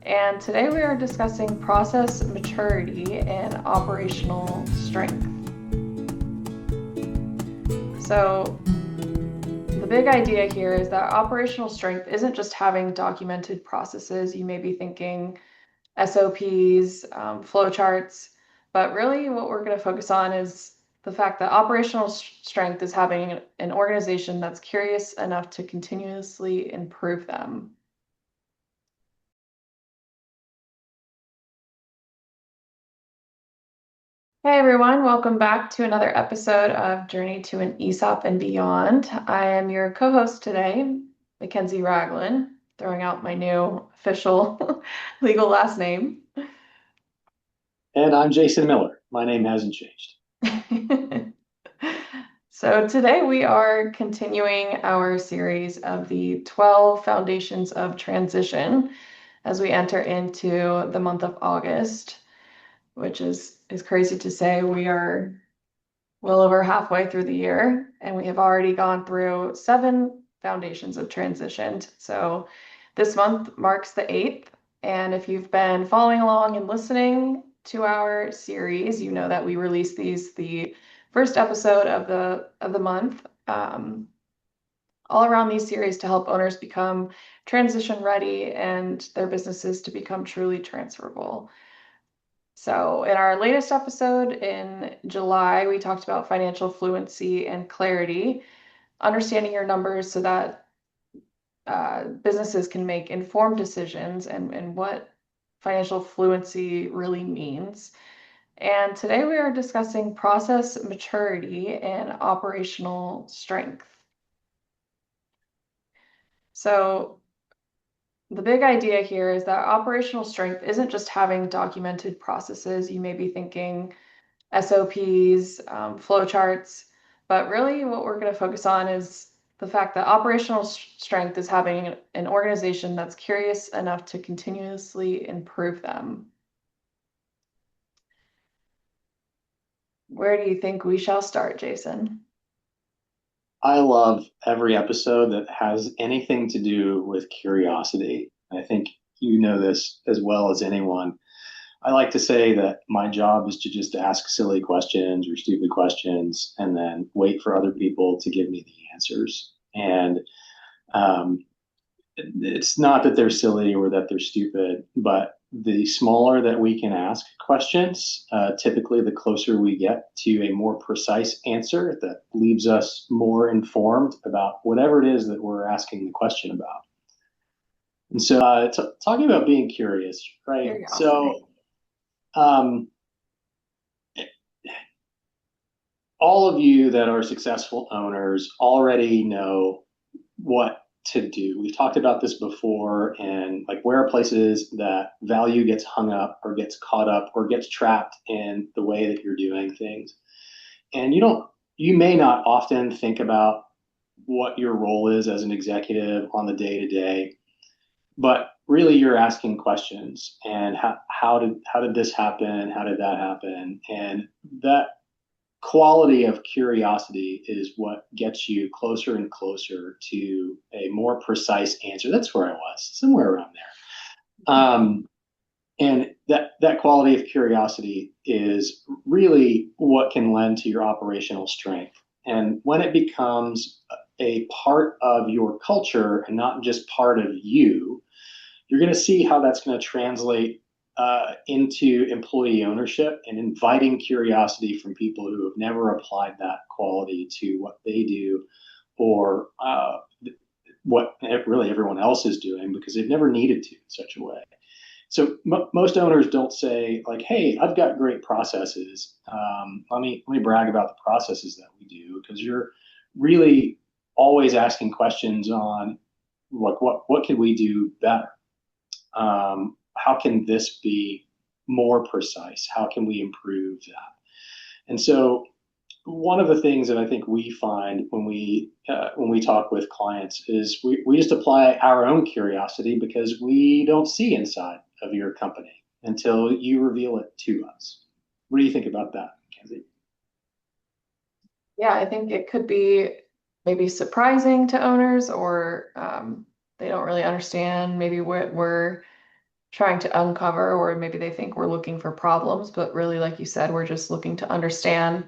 and today we are discussing process maturity and operational strength. So the big idea here is that operational strength isn't just having documented processes. You may be thinking SOPs, flowcharts, but really what we're going to focus on is the fact that operational strength is having an organization that's curious enough to continuously improve them. Hey everyone, welcome back to another episode of Journey to an ESOP and Beyond. I am your co-host today, Makenzie Ragland, throwing out my new official legal last name. And I'm Jason Miller. My name hasn't changed. So today we are continuing our series of the 12 Foundations of Transition as we enter into the month of August, which is crazy to say. We are well over halfway through the year, and we have already gone through 7 foundations of transition. So this month marks the 8th, and if you've been following along and listening to our series, you know that we release these the first episode of the month, all around these series to help owners become transition ready and their businesses to become truly transferable. So in our latest episode in July, we talked about financial fluency and clarity, understanding your numbers so that businesses can make informed decisions and what financial fluency really means. And today we are discussing process maturity and operational strength. So the big idea here is that operational strength isn't just having documented processes. You may be thinking SOPs, flowcharts, but really what we're going to focus on is the fact that operational strength is having an organization that's curious enough to continuously improve them. Where do you think we shall start, Jason? I love every episode that has anything to do with curiosity. I think you know this as well as anyone. I like to say that my job is to just ask silly questions or stupid questions and then wait for other people to give me the answers. And um, it's not that they're silly or that they're stupid, but the smaller that we can ask questions, typically the closer we get to a more precise answer that leaves us more informed about whatever it is that we're asking the question about. And so, talking about being curious, right? Curiosity. Um, all of you that are successful owners already know what to do. We've talked about this before, and like where are places that value gets hung up or gets caught up or gets trapped in the way that you're doing things. And you may not often think about what your role is as an executive on the day to day, but really you're asking questions and how did this happen? How did that happen? And that quality of curiosity is what gets you closer and closer to a more precise answer. That's where I was, somewhere around there. And that quality of curiosity is really what can lend to your operational strength. And when it becomes a part of your culture and not just part of you, you're going to see how that's going to translate into employee ownership and inviting curiosity from people who have never applied that quality to what they do or what really everyone else is doing because they've never needed to in such a way. So most owners don't say like, "Hey, I've got great processes. Let me brag about the processes that we do," because you're really always asking questions on what could we do better. How can this be more precise? How can we improve that? And so, one of the things that I think we find when we talk with clients is we just apply our own curiosity because we don't see inside of your company until you reveal it to us. What do you think about that, Kenzie? Yeah, I think it could be maybe surprising to owners, or they don't really understand maybe what we're trying to uncover, or maybe they think we're looking for problems, but really, like you said, we're just looking to understand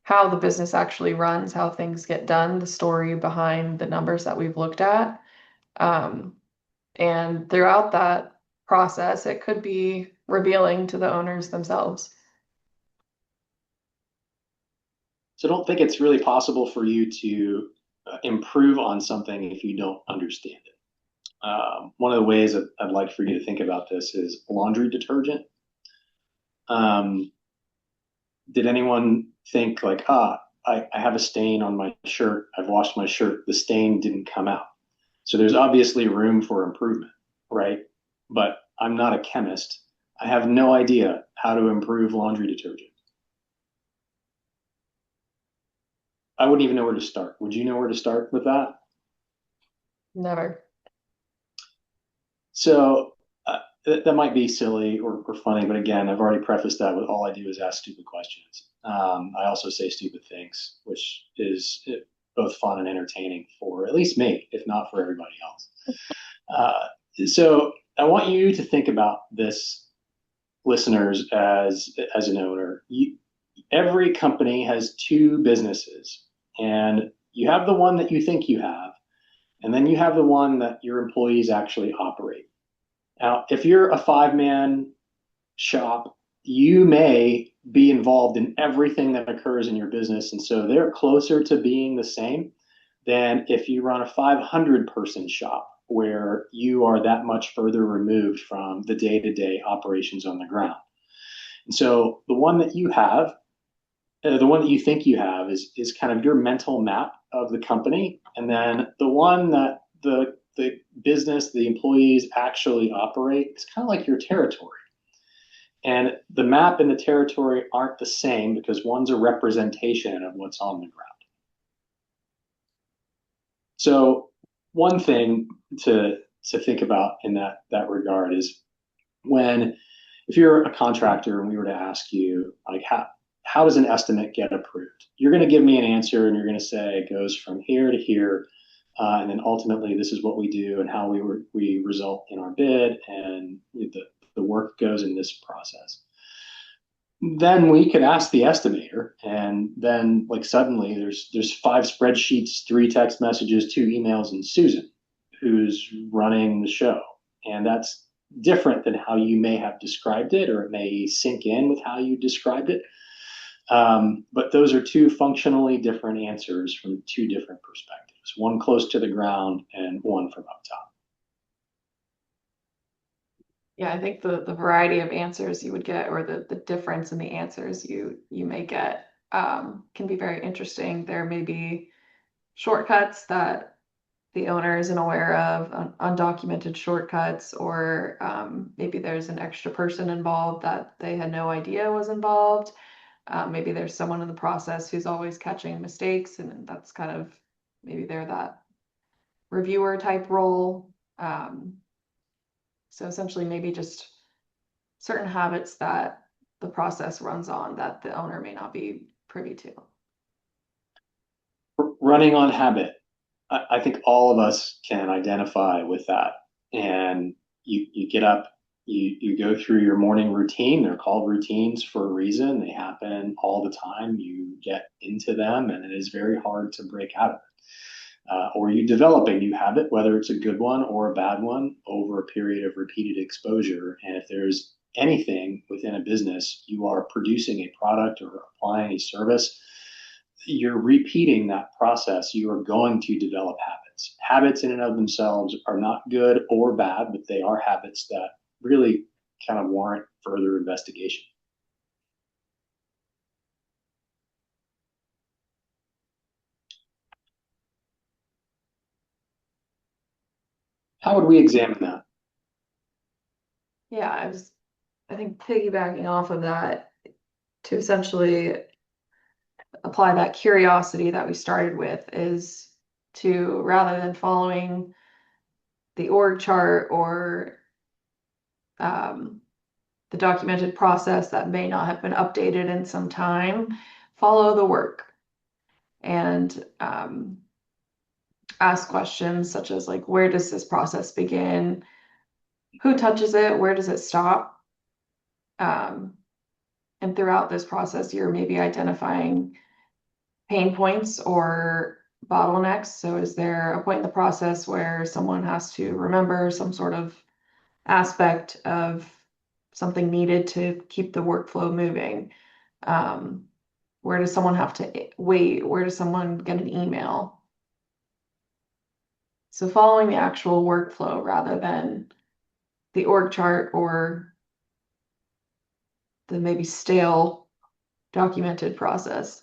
how the business actually runs, how things get done, the story behind the numbers that we've looked at. Um, and throughout that process, it could be revealing to the owners themselves. So I don't think it's really possible for you to improve on something if you don't understand it. One of the ways that I'd like for you to think about this is laundry detergent. Um, did anyone think like, I have a stain on my shirt. I've washed my shirt. The stain didn't come out. So there's obviously room for improvement, right? But I'm not a chemist. I have no idea how to improve laundry detergent. I wouldn't even know where to start. Would you know where to start with that? Never. So that might be silly or funny, but again, I've already prefaced that with all I do is ask stupid questions. I also say stupid things, which is both fun and entertaining for at least me, if not for everybody else. So I want you to think about this, listeners, as an owner. Every company has two businesses, and you have the one that you think you have, and then you have the one that your employees actually operate. Now, if you're a five-man shop, you may be involved in everything that occurs in your business. And so they're closer to being the same than if you run a 500-person shop where you are that much further removed from the day-to-day operations on the ground. And so the one that you have, the one that you think you have is kind of your mental map of the company. And then the one that the business, the employees actually operate is kind of like your territory. And the map and the territory aren't the same because one's a representation of what's on the ground. So one thing to think about in that regard is when if you're a contractor and we were to ask you like how does an estimate get approved? You're going to give me an answer and you're going to say it goes from here to here, and then ultimately this is what we do and how we result in our bid, and the work goes in this process. Then we could ask the estimator, and then like suddenly there's five spreadsheets, three text messages, two emails, and Susan, who's running the show, and that's different than how you may have described it, or it may sink in with how you described it. But those are two functionally different answers from two different perspectives, one close to the ground and one from up top. Yeah, I think the variety of answers you would get, or the difference in the answers you may get, can be very interesting. There may be shortcuts that the owner isn't aware of, undocumented shortcuts, or maybe there's an extra person involved that they had no idea was involved. Maybe there's someone in the process who's always catching mistakes, and that's kind of maybe they're that reviewer type role. So essentially, maybe just certain habits that the process runs on that the owner may not be privy to. Running on habit. I think all of us can identify with that. And you get up, you go through your morning routine. They're called routines for a reason. They happen all the time. You get into them, and it is very hard to break out of it. Or you develop a new habit, whether it's a good one or a bad one, over a period of repeated exposure. And if there's anything within a business, you are producing a product or applying a service, you're repeating that process. You are going to develop habits. Habits in and of themselves are not good or bad, but they are habits that really kind of warrant further investigation. How would we examine that? Yeah, I think piggybacking off of that to essentially apply that curiosity that we started with is to, rather than following the org chart or the documented process that may not have been updated in some time, follow the work and ask questions such as like, where does this process begin? who touches it, where does it stop? Um, and throughout this process, you're maybe identifying pain points or bottlenecks. So is there a point in the process where someone has to remember some sort of aspect of something needed to keep the workflow moving? Um, where does someone have to wait? Where does someone get an email? So following the actual workflow rather than the org chart or the maybe stale documented process.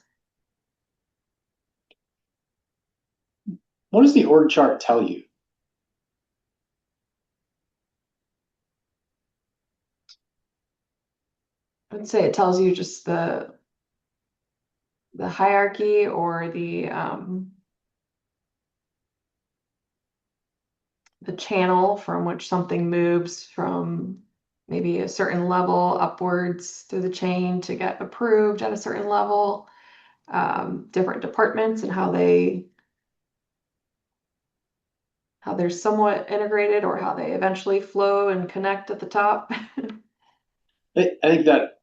What does the org chart tell you? I'd say it tells you just the hierarchy or the channel from which something moves from maybe a certain level upwards through the chain to get approved at a certain level, different departments and how they're somewhat integrated or how they eventually flow and connect at the top. I think that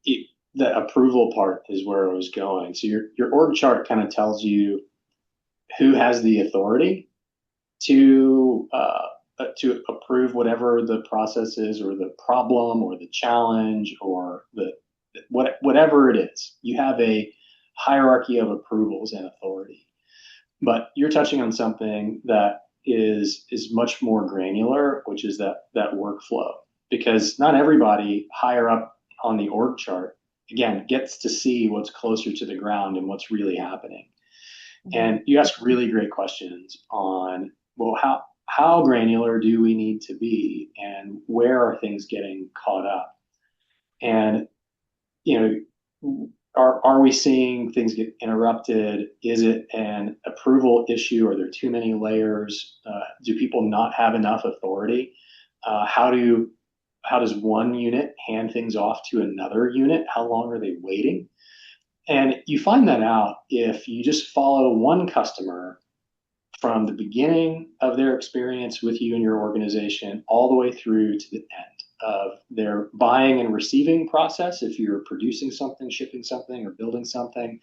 the approval part is where I was going. So your org chart kind of tells you who has the authority to approve whatever the process is, or the problem, or the challenge, or whatever it is. You have a hierarchy of approvals and authority. But you're touching on something that is much more granular, which is that workflow. Because not everybody higher up on the org chart, again, gets to see what's closer to the ground and what's really happening. And you ask really great questions on, well, how granular do we need to be, and where are things getting caught up? And you know, are we seeing things get interrupted? Is it an approval issue? Are there too many layers? Do people not have enough authority? How does one unit hand things off to another unit? How long are they waiting? And you find that out if you just follow one customer from the beginning of their experience with you and your organization all the way through to the end of their buying and receiving process, if you're producing something, shipping something, or building something,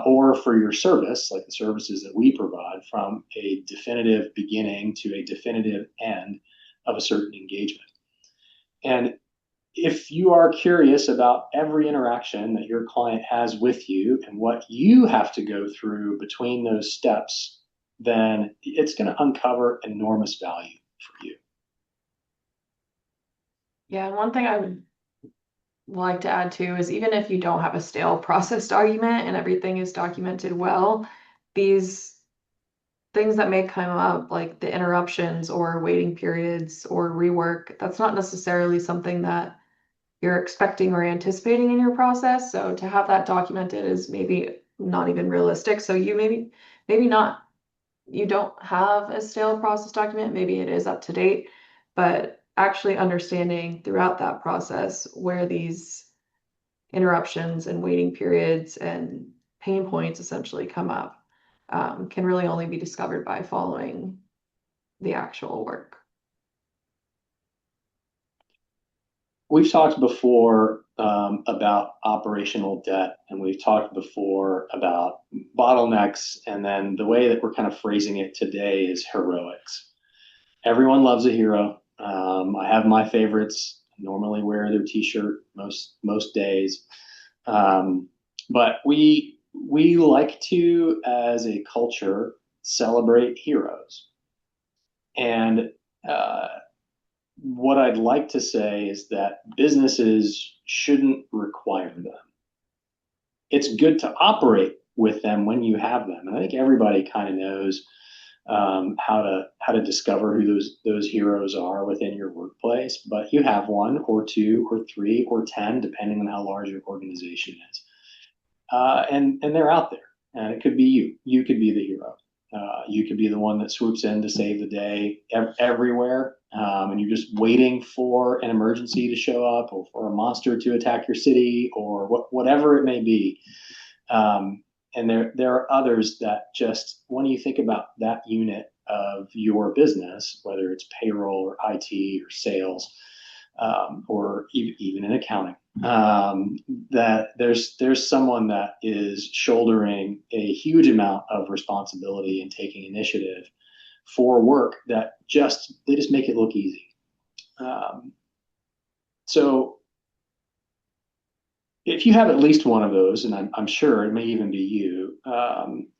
or for your service, like the services that we provide, from a definitive beginning to a definitive end of a certain engagement. And if you are curious about every interaction that your client has with you and what you have to go through between those steps, then it's going to uncover enormous value for you. Yeah, and one thing I would like to add too is even if you don't have a stale process document and everything is documented well, these things that may come up, like the interruptions or waiting periods or rework, that's not necessarily something that you're expecting or anticipating in your process. So to have that documented is maybe not even realistic. So you maybe not you don't have a stale process document, maybe it is up to date, but actually understanding throughout that process where these interruptions and waiting periods and pain points essentially come up can really only be discovered by following the actual work. We've talked before about operational debt, and we've talked before about bottlenecks, and then the way that we're kind of phrasing it today is heroics. Everyone loves a hero. I have my favorites. I normally wear their T-shirt most days, but we like to, as a culture, celebrate heroes. And what I'd like to say is that businesses shouldn't require them. It's good to operate with them when you have them, and I think everybody kind of knows how to discover who those heroes are within your workplace. But you have one or two or three or 10, depending on how large your organization is, and they're out there. And it could be you. You could be the hero. You could be the one that swoops in to save the day everywhere, and you're just waiting for an emergency to show up, or for a monster to attack your city, or whatever it may be. And there are others that just, when you think about that unit of your business, whether it's payroll or IT or sales, or even in accounting, that there's someone that is shouldering a huge amount of responsibility and taking initiative for work that they just make it look easy. So if you have at least one of those, and I'm sure it may even be you,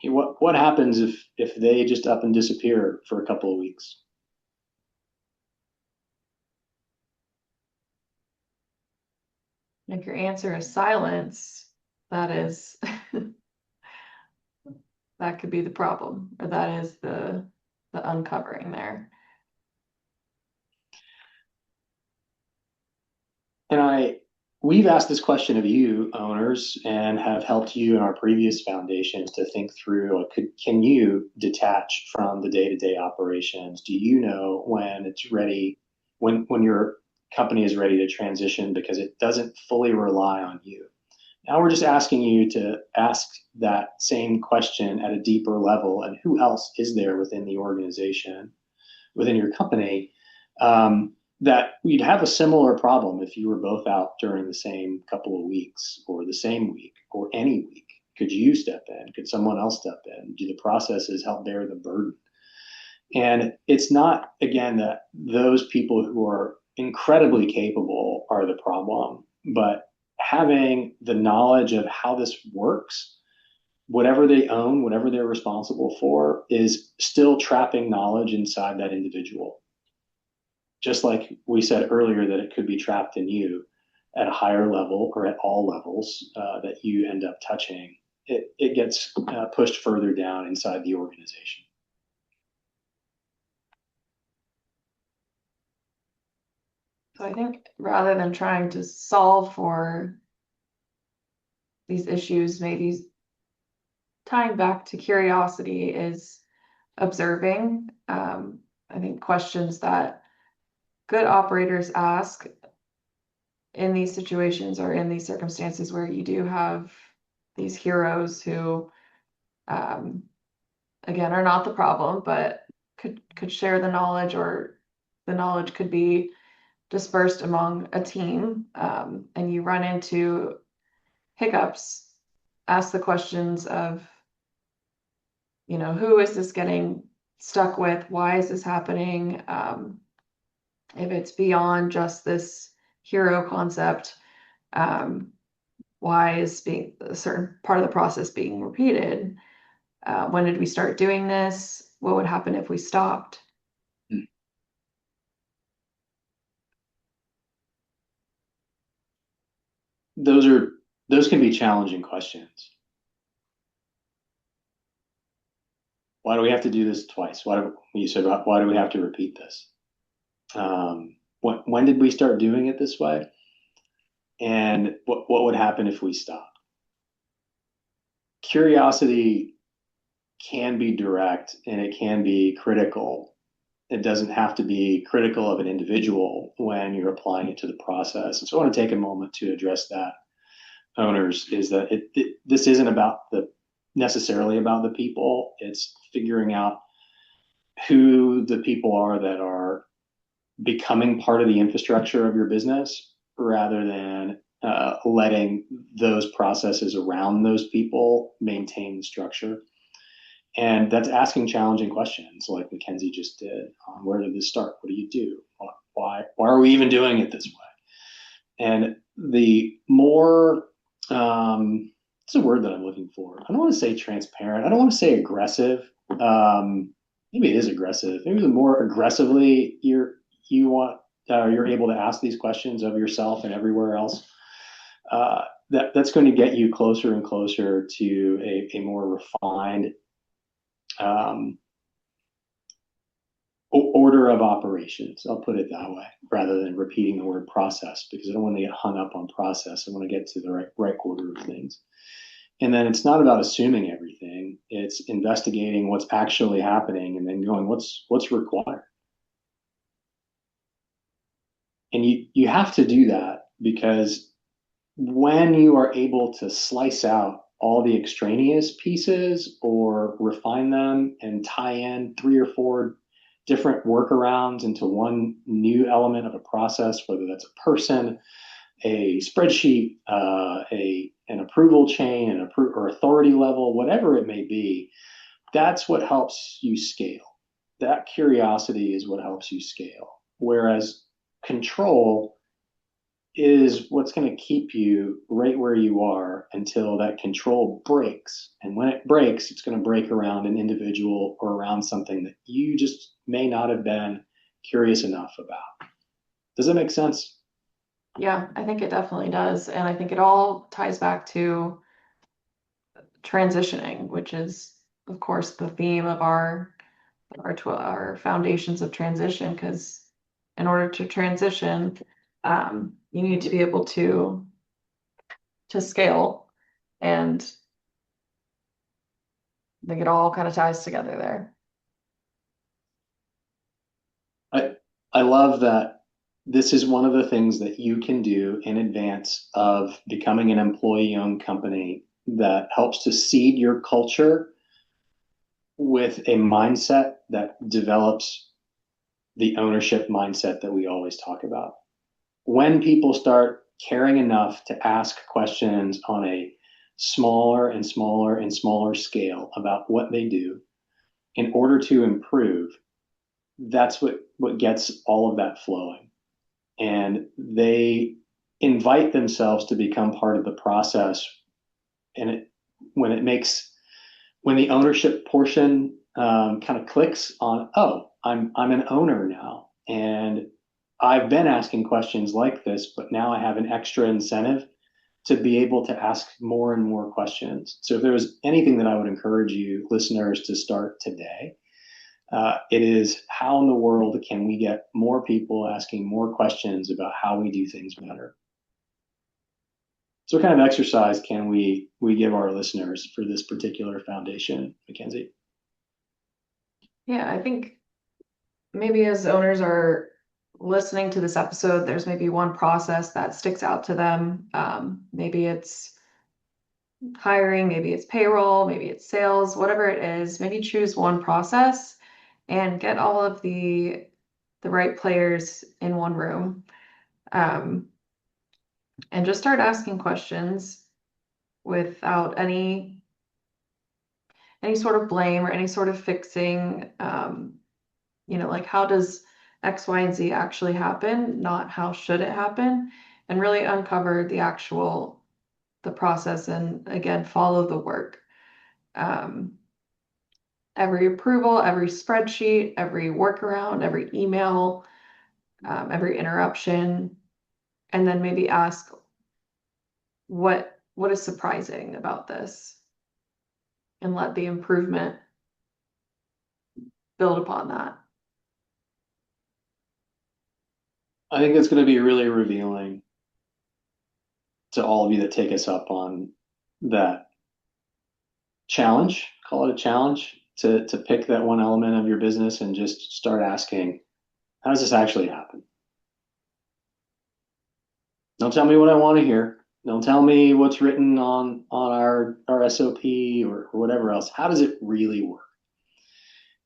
what happens if they just up and disappear for a couple of weeks? If your answer is silence, that is that could be the problem, or that is the uncovering there. And we've asked this question of you owners and have helped you in our previous foundations to think through, like, can you detach from the day-to-day operations? Do you know when it's ready, when your company is ready to transition because it doesn't fully rely on you? Now we're just asking you to ask that same question at a deeper level, and who else is there within the organization, within your company, that you'd have a similar problem if you were both out during the same couple of weeks or the same week or any week. Could you step in? Could someone else step in? Do the processes help bear the burden? And it's not, again, that those people who are incredibly capable are the problem, but having the knowledge of how this works, whatever they own, whatever they're responsible for, is still trapping knowledge inside that individual. Just like we said earlier that it could be trapped in you at a higher level or at all levels that you end up touching, it gets pushed further down inside the organization. So I think rather than trying to solve for these issues, maybe tying back to curiosity is observing. I think questions that good operators ask in these situations or in these circumstances where you do have these heroes who, again, are not the problem, but could share the knowledge, or the knowledge could be dispersed among a team, and you run into hiccups. Ask the questions of, who is this getting stuck with? Why is this happening? If it's beyond just this hero concept, why is a certain part of the process being repeated? When did we start doing this? What would happen if we stopped? Those can be challenging questions. Why do we have to do this twice? Why do we have to repeat this? When did we start doing it this way? And what would happen if we stopped? Curiosity can be direct and it can be critical. It doesn't have to be critical of an individual when you're applying it to the process. And so I want to take a moment to address that, owners, is that this isn't necessarily about the people. It's figuring out who the people are that are becoming part of the infrastructure of your business, rather than letting those processes around those people maintain the structure. And that's asking challenging questions like Makenzie just did. Where did this start? What do you do? Why are we even doing it this way? And the more, it's a word that I'm looking for. I don't want to say transparent. I don't want to say aggressive. Maybe it is aggressive. Maybe the more aggressively you're able to ask these questions of yourself and everywhere else, that's going to get you closer and closer to a more refined order of operations. I'll put it that way, rather than repeating the word process, because I don't want to get hung up on process. I want to get to the right order of things. And then it's not about assuming everything. It's investigating what's actually happening and then going, what's required. And you have to do that, because when you are able to slice out all the extraneous pieces or refine them and tie in 3 or 4 different workarounds into one new element of a process, whether that's a person, a spreadsheet, an approval chain, or authority level, whatever it may be, that's what helps you scale. That curiosity is what helps you scale. Whereas control is what's going to keep you right where you are until that control breaks. And when it breaks, it's going to break around an individual or around something that you just may not have been curious enough about. Does that make sense? Yeah, I think it definitely does. And I think it all ties back to transitioning, which is, of course, the theme of our foundations of transition. Because in order to transition, you need to be able to scale, and I think it all kind of ties together there. I I love that this is one of the things that you can do in advance of becoming an employee-owned company that helps to seed your culture with a mindset that develops the ownership mindset that we always talk about. When people start caring enough to ask questions on a smaller and smaller and smaller scale about what they do in order to improve, that's what gets all of that flowing. And they invite themselves to become part of the process. And when it makes when the ownership portion kind of clicks on, oh, I'm an owner now, and I've been asking questions like this, but now I have an extra incentive to be able to ask more and more questions. So if there was anything that I would encourage you listeners to start today, it is how in the world can we get more people asking more questions about how we do things better? So what kind of exercise can we give our listeners for this particular foundation, Makenzie? Yeah, I think maybe as owners are listening to this episode, there's maybe one process that sticks out to them. Maybe it's hiring, maybe it's payroll, maybe it's sales, whatever it is. Maybe choose one process and get all of the right players in one room, um, and just start asking questions without any sort of blame or any sort of fixing. Like, how does X, Y, and Z actually happen, not how should it happen, and really uncover the process, and again, follow the work. Um, every approval, every spreadsheet, every workaround, every email, every interruption, and then maybe ask what is surprising about this, and let the improvement build upon that. I think it's going to be really revealing to all of you that take us up on that challenge, call it a challenge, to pick that one element of your business and just start asking, how does this actually happen? Don't tell me what I want to hear. Don't tell me what's written on our SOP or whatever else. How does it really work?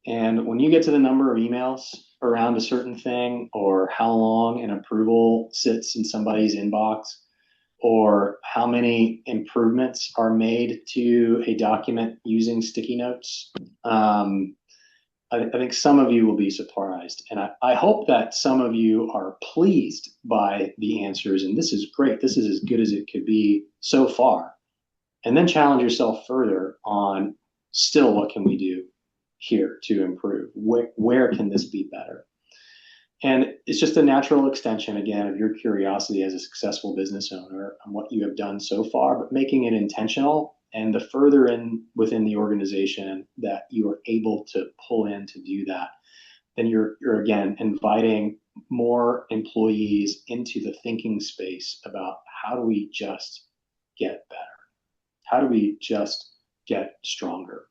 And when you get to the number of emails around a certain thing, or how long an approval sits in somebody's inbox, or how many improvements are made to a document using sticky notes, I think some of you will be surprised. And I hope that some of you are pleased by the answers. And this is great. This is as good as it could be so far. And then challenge yourself further on, still, what can we do here to improve? Where can this be better? And it's just a natural extension, again, of your curiosity as a successful business owner on what you have done so far, but making it intentional. And the further in within the organization that you are able to pull in to do that, then you're again inviting more employees into the thinking space about, how do we just get better? How do we just get stronger?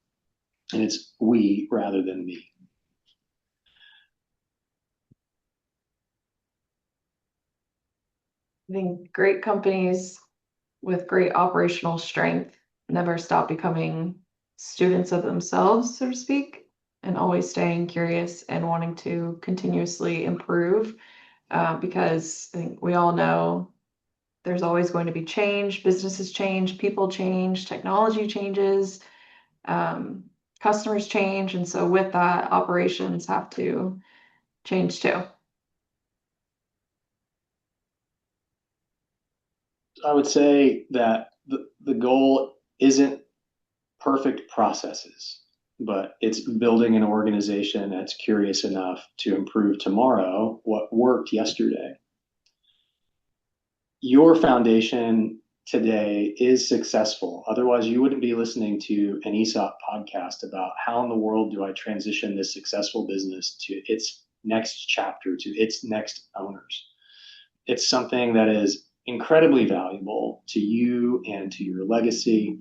And it's we rather than me. I think great companies with great operational strength never stop becoming students of themselves, so to speak. and always staying curious and wanting to continuously improve, because I think we all know there's always going to be change. Businesses change, people change, technology changes, um, customers change. And so with that, operations have to change too. I would say that the goal isn't perfect processes, but it's building an organization that's curious enough to improve tomorrow what worked yesterday. Your foundation today is successful. Otherwise, you wouldn't be listening to an ESOP podcast about how in the world do I transition this successful business to its next chapter, to its next owners. It's something that is incredibly valuable to you and to your legacy,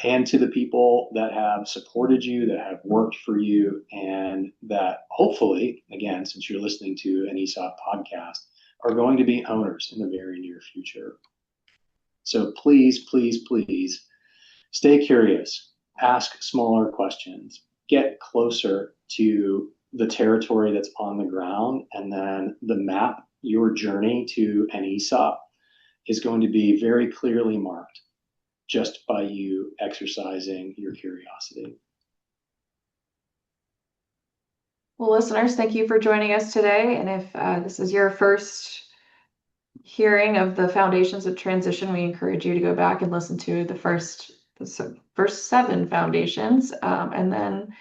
and to the people that have supported you, that have worked for you, and that hopefully, again, since you're listening to an ESOP podcast, are going to be owners in the very near future. So please, please, please stay curious, ask smaller questions, get closer to the territory that's on the ground, and then the map, your journey to an ESOP is going to be very clearly marked just by you exercising your curiosity. Well, listeners, thank you for joining us today. And if this is your first hearing of the foundations of transition, we encourage you to go back and listen to the first 7 foundations, and then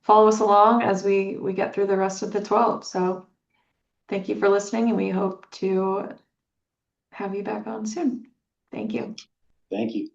follow us along as we get through the rest of the 12. So thank you for listening, and we hope to have you back on soon. Thank you. Thank you.